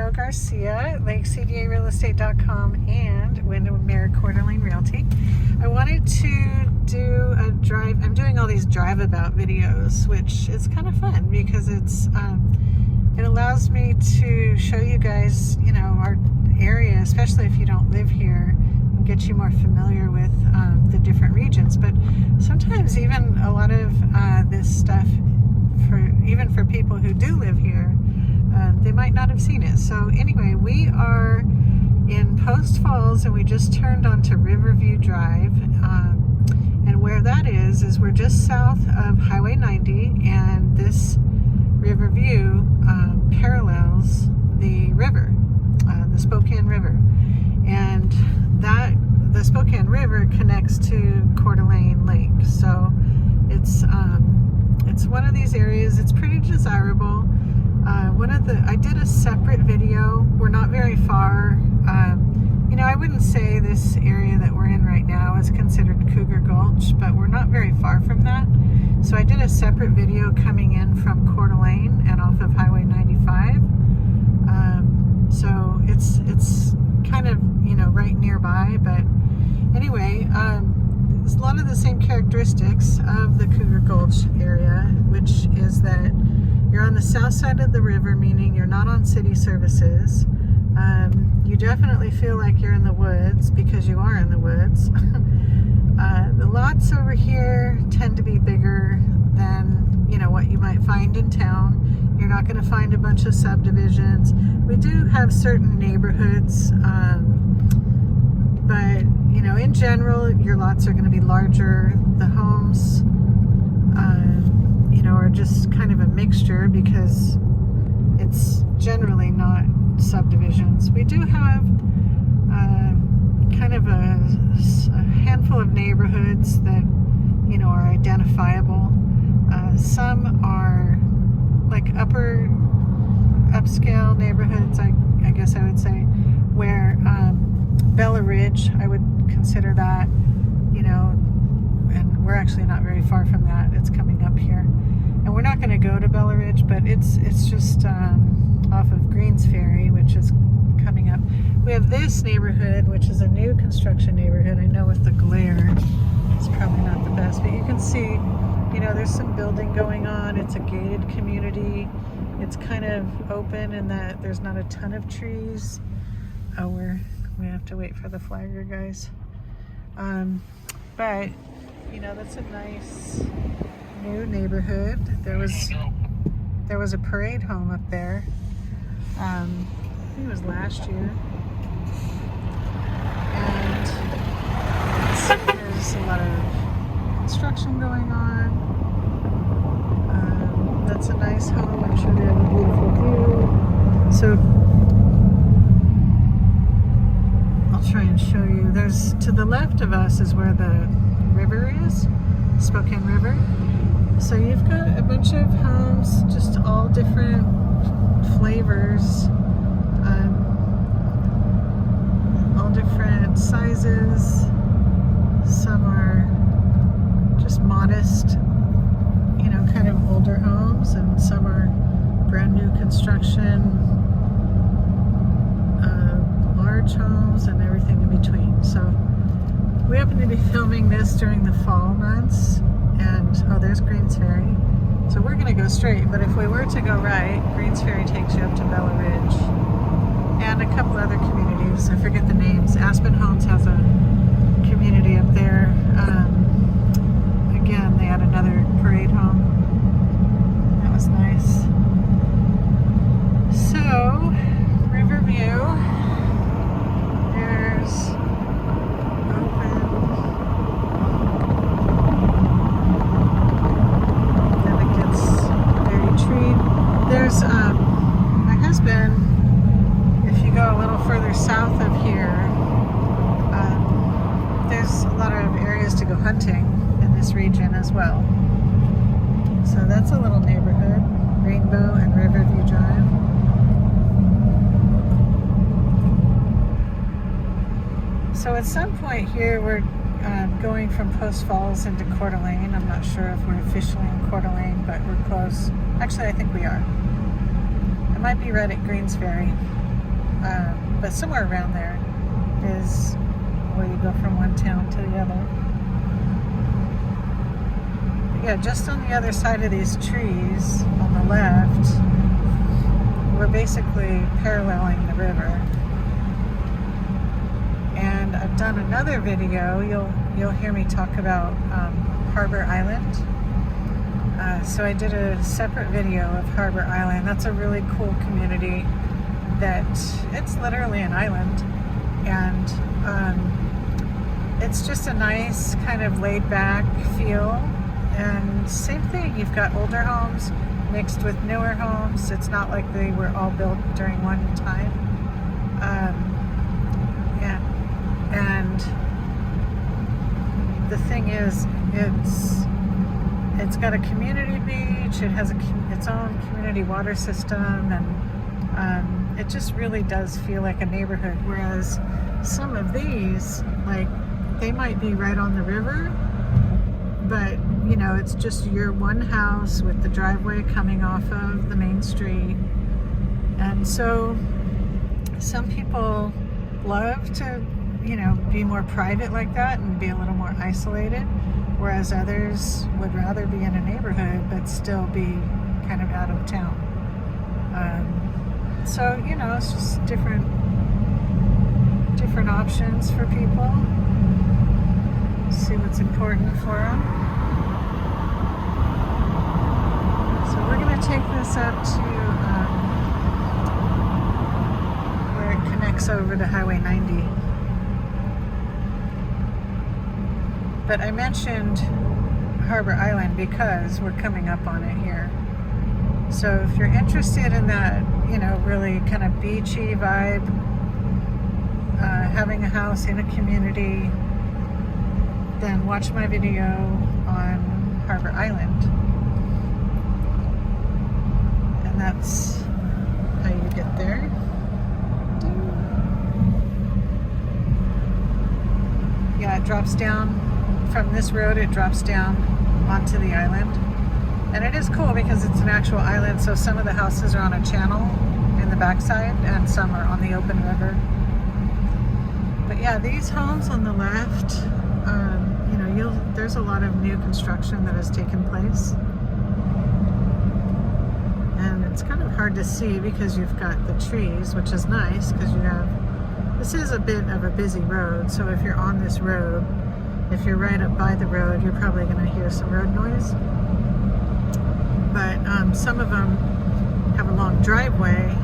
Michelle Garcia, CDA and Windermere Coeur Realty. I wanted to do a drive. I'm doing all these drive about videos, which is kind of fun because it allows me to show you guys, our area, especially if you don't live here, and get you more familiar with the different regions. But sometimes even a lot of this stuff, even for people who do live here, they might not have seen it. So anyway, we are in Post Falls and we just turned onto Riverview Drive. And where that is we're just south of Highway 90, and this Riverview parallels the river, the Spokane River. And the Spokane River connects to Coeur d'Alene Lake. So it's one of these areas. It's pretty desirable. I did a separate video. We're not very far. I wouldn't say this area that we're in right now is considered Cougar Gulch, but we're not very far from that. So I did a separate video coming in from Coeur d'Alene and off of Highway 95. So it's kind of, right nearby. But anyway, there's a lot of the same characteristics of the Cougar Gulch area, which is that you're on the south side of the river, meaning you're not on city services. You definitely feel like you're in the woods because you are in the woods. The lots over here tend to be bigger than, what you might find in town. You're not going to find a bunch of subdivisions. We do have certain neighborhoods, but, in general, your lots are going to be larger. The homes, are just kind of a mixture because it's generally not subdivisions. We do have kind of a handful of neighborhoods that are identifiable. Some are like upscale neighborhoods, I guess I would say, where Bella Ridge, I would consider that, and we're actually not very far from that. It's coming up here. And we're not going to go to Bella Ridge, but it's just off of Ferry, which is coming up. We have this neighborhood, which is a new construction neighborhood. I know with the glare, it's probably not the best, but you can see, there's some building going on. It's a gated community. It's kind of open in that there's not a ton of trees. Oh, we have to wait for the flagger, guys. But, that's a nice new neighborhood. There was a parade home up there. I think it was last year. And there's a lot of construction going on. That's a nice home. I'm sure they have a beautiful view. So I'll try and show you. There's, to the left of us is where the river is, Spokane River. So you've got a bunch of homes, just all different flavors, all different sizes. Some are just modest, kind of older homes, and some are brand new construction, large homes, and everything in between. So we happen to be filming this during the fall months, and there's Ferry. So we're going to go straight, but if we were to go right, Ferry takes you up to Bella Ridge and a couple other communities. I forget the names. Aspen Homes has a community up there. Again, they had another parade home. That was nice. So, Riverview. There's open. Then it gets very treed. There's my husband. If you go a little further south of here, there's a lot of areas to go hunting in this region as well. So that's a little neighborhood, Rainbow and Riverview Drive. So at some point here, we're going from Post Falls into Coeur d'Alene. I'm not sure if we're officially in Coeur d'Alene, but we're close. Actually, I think we are. It might be right at Ferry. but somewhere around there is where you go from one town to the other. But yeah, just on the other side of these trees on the left, we're basically paralleling the river. And I've done another video. You'll hear me talk about Harbor Island. So I did a separate video of Harbor Island. That's a really cool community that it's literally an island, and it's just a nice kind of laid back feel. And same thing, you've got older homes mixed with newer homes. It's not like they were all built during one time. And the thing is, it's got a community beach. It has its own community water system, and it just really does feel like a neighborhood. Whereas some of these, like, they might be right on the river, but you know, it's just your one house with the driveway coming off of the main street. And so some people love to, you know, be more private like that and be a little more isolated, whereas others would rather be in a neighborhood but still be kind of out of town. So, you know, it's just different options for people. See what's important for them. So we're going to take this up to where it connects over to Highway 90. But I mentioned Harbor Island because we're coming up on it here. So if you're interested in that, you know, really kind of beachy vibe, having a house in a community, then watch my video on Harbor Island. And that's how you get there. Yeah, it drops down from this road, it drops down onto the island. And it is cool because it's an actual island, so some of the houses are on a channel in the backside and some are on the open river. But yeah, these homes on the left, you know, there's a lot of new construction that has taken place. And it's kind of hard to see because you've got the trees, which is nice because this is a bit of a busy road. So if you're on this road, if you're right up by the road, you're probably going to hear some road noise. But some of them have a long driveway,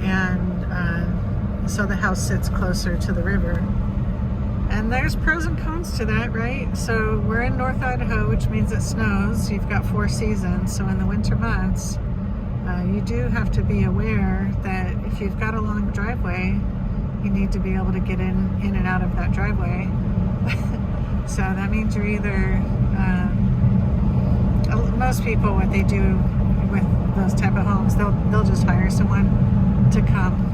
and so the house sits closer to the river. And there's pros and cons to that, right? So we're in North Idaho, which means it snows. You've got 4 seasons. So in the winter months, you do have to be aware that if you've got a long driveway, you need to be able to get in and out of that driveway. So that means you're either, most people, what they do with those type of homes, they'll just hire someone to come.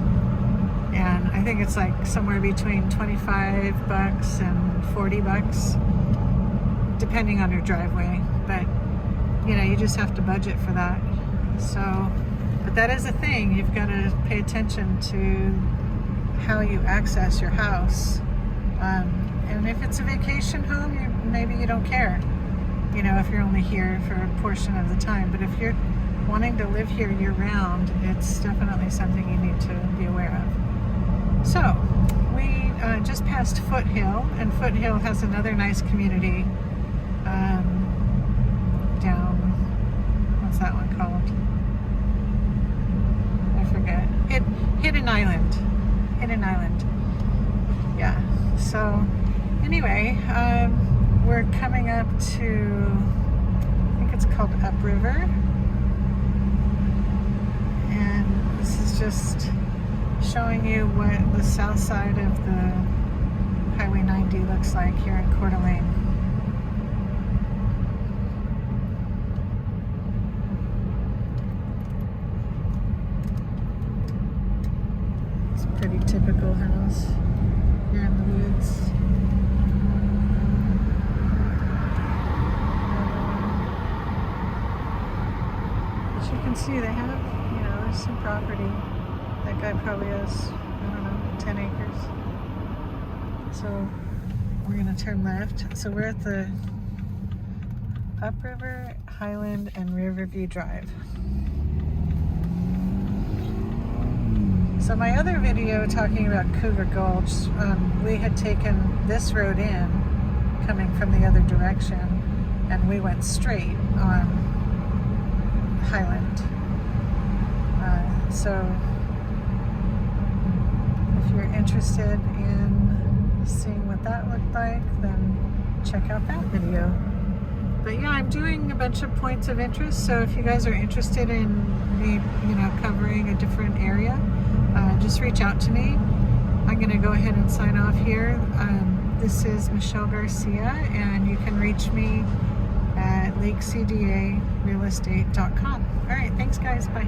And I think it's like somewhere between $25 and $40, depending on your driveway. But, you know, you just have to budget for that. So, but that is a thing. You've got to pay attention to how you access your house. And if it's a vacation home, maybe you don't care, you know, if you're only here for a portion of the time. But if you're wanting to live here year-round, it's definitely something you need to be aware of. So, we just passed Foothill, and Foothill has another nice community down, what's that one called? I forget. Hidden Island. Hidden Island. Yeah, so anyway, we're coming up to, I think it's called Upriver, and this is just showing you what the south side of the Highway 90 looks like here in Coeur d'Alene. It's a pretty typical house here in the woods. As you can see, they have, you know, there's some property That guy probably has, I don't know, 10 acres. So we're gonna turn left. So we're at the Upriver, Highland, and Riverview Drive. So my other video talking about Cougar Gulch, we had taken this road in, coming from the other direction, and we went straight on Highland. So if you're interested in seeing what that looked like, then check out that video. But yeah, I'm doing a bunch of points of interest, so if you guys are interested in me, covering a different area, just reach out to me. I'm going to go ahead and sign off here. This is Michelle Garcia, and you can reach me at CDA Real Estate.com. All right, thanks guys, bye.